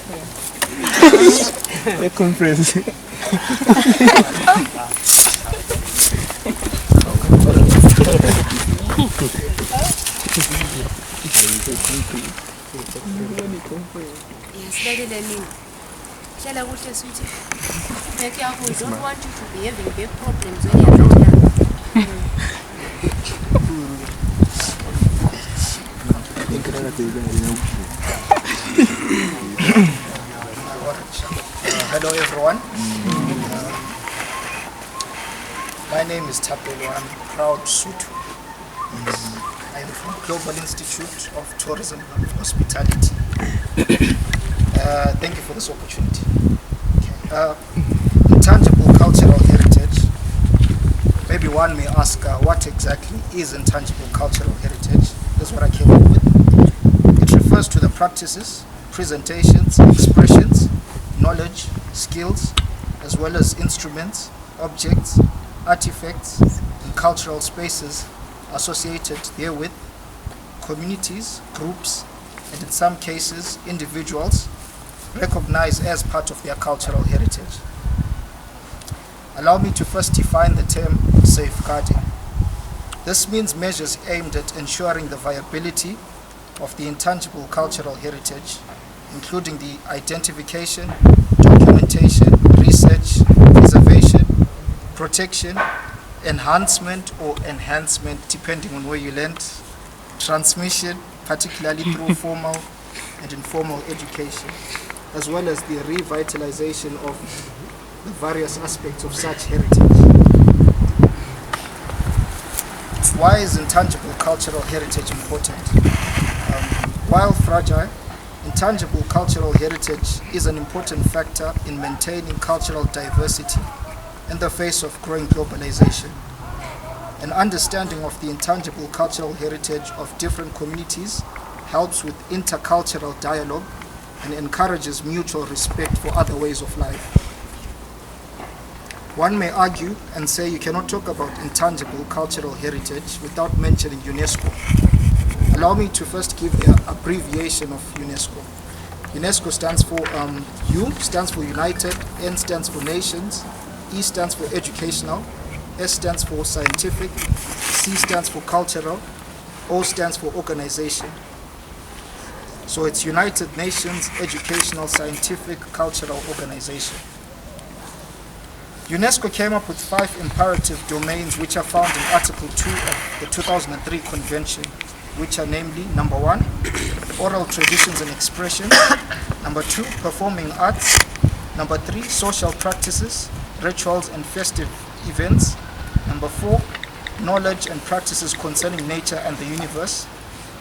The conference. Shall I watch a sweetie? Be careful, we don't want you to be having big problems when you're not young. Hello everyone. My name is Tapelo. I'm proud Sotho. I'm from Global Institute of Tourism and Hospitality. Thank you for this opportunity. Intangible cultural heritage. Maybe one may ask, what exactly is intangible cultural heritage? That's what I came up with. It refers to the practices, presentations, expressions, knowledge, skills, as well as instruments, objects, artifacts, and cultural spaces associated therewith, communities, groups, and in some cases, individuals, recognized as part of their cultural heritage. Allow me to first define the term safeguarding. This means measures aimed at ensuring the viability of the intangible cultural heritage, including the identification, documentation, research, preservation, protection, enhancement or enhancement, depending on where you land, transmission, particularly through formal and informal education, as well as the revitalization of the various aspects of such heritage. Why is intangible cultural heritage important? While fragile, intangible cultural heritage is an important factor in maintaining cultural diversity in the face of growing globalization. An understanding of the intangible cultural heritage of different communities helps with intercultural dialogue and encourages mutual respect for other ways of life. One may argue and say you cannot talk about intangible cultural heritage without mentioning UNESCO. Allow me to first give the abbreviation of UNESCO. UNESCO stands for, U stands for United, N stands for Nations, E stands for Educational, S stands for Scientific, C stands for Cultural, O stands for Organization. So it's United Nations Educational, Scientific, Cultural Organization. UNESCO came up with 5 imperative domains which are found in Article 2 of the 2003 Convention, which are namely, number 1, oral traditions and expressions, number 2, performing arts, number 3, social practices, rituals and festive events, number 4, knowledge and practices concerning nature and the universe,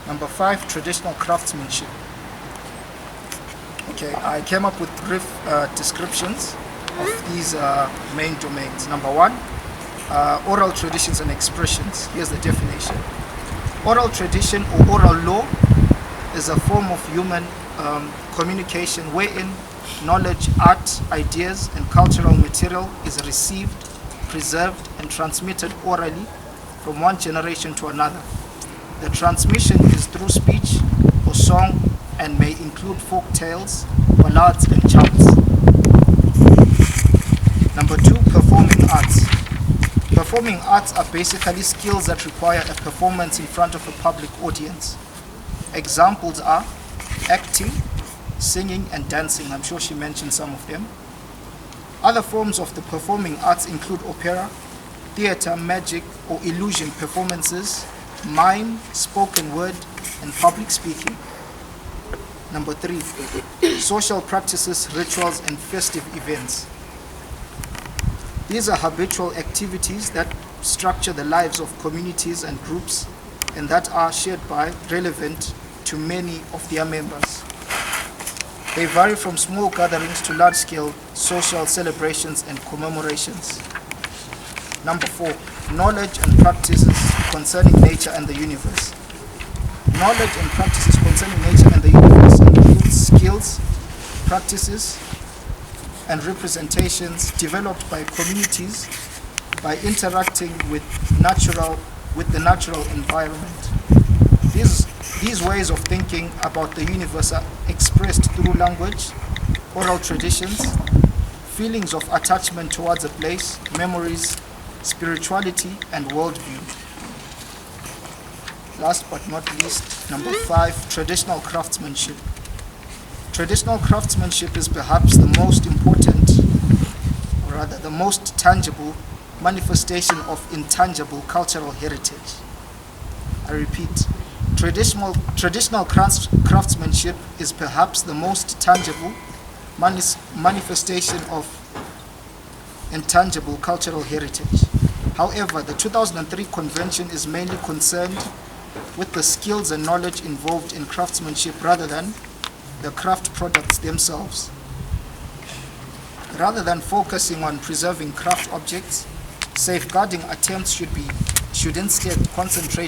number 5, traditional craftsmanship. Okay, I came up with brief descriptions of these main domains. Number 1, oral traditions and expressions. Here's the definition. Oral tradition or oral law is a form of human communication wherein knowledge, art, ideas, and cultural material is received, preserved, and transmitted orally from one generation to another. The transmission is through speech or song and may include folk tales, ballads, and chants. Number 2, performing arts. Performing arts are basically skills that require a performance in front of a public audience. Examples are acting, singing, and dancing. I'm sure she mentioned some of them. Other forms of the performing arts include opera, theater, magic, or illusion performances, mime, spoken word, and public speaking. Number 3, social practices, rituals, and festive events. These are habitual activities that structure the lives of communities and groups and that are shared by, relevant to many of their members. They vary from small gatherings to large-scale social celebrations and commemorations. Number 4, knowledge and practices concerning nature and the universe. Knowledge and practices concerning nature and the universe includes skills, practices, and representations developed by communities by interacting with the natural environment. These ways of thinking about the universe are expressed through language, oral traditions, feelings of attachment towards a place, memories, spirituality, and worldview. Last but not least, number 5, traditional craftsmanship. Traditional craftsmanship is perhaps the most important, or rather the most tangible manifestation of intangible cultural heritage. I repeat, traditional craftsmanship is perhaps the most tangible manifestation of intangible cultural heritage. However, the 2003 convention is mainly concerned with the skills and knowledge involved in craftsmanship rather than the craft products themselves. Rather than focusing on preserving craft objects, safeguarding attempts should instead concentrate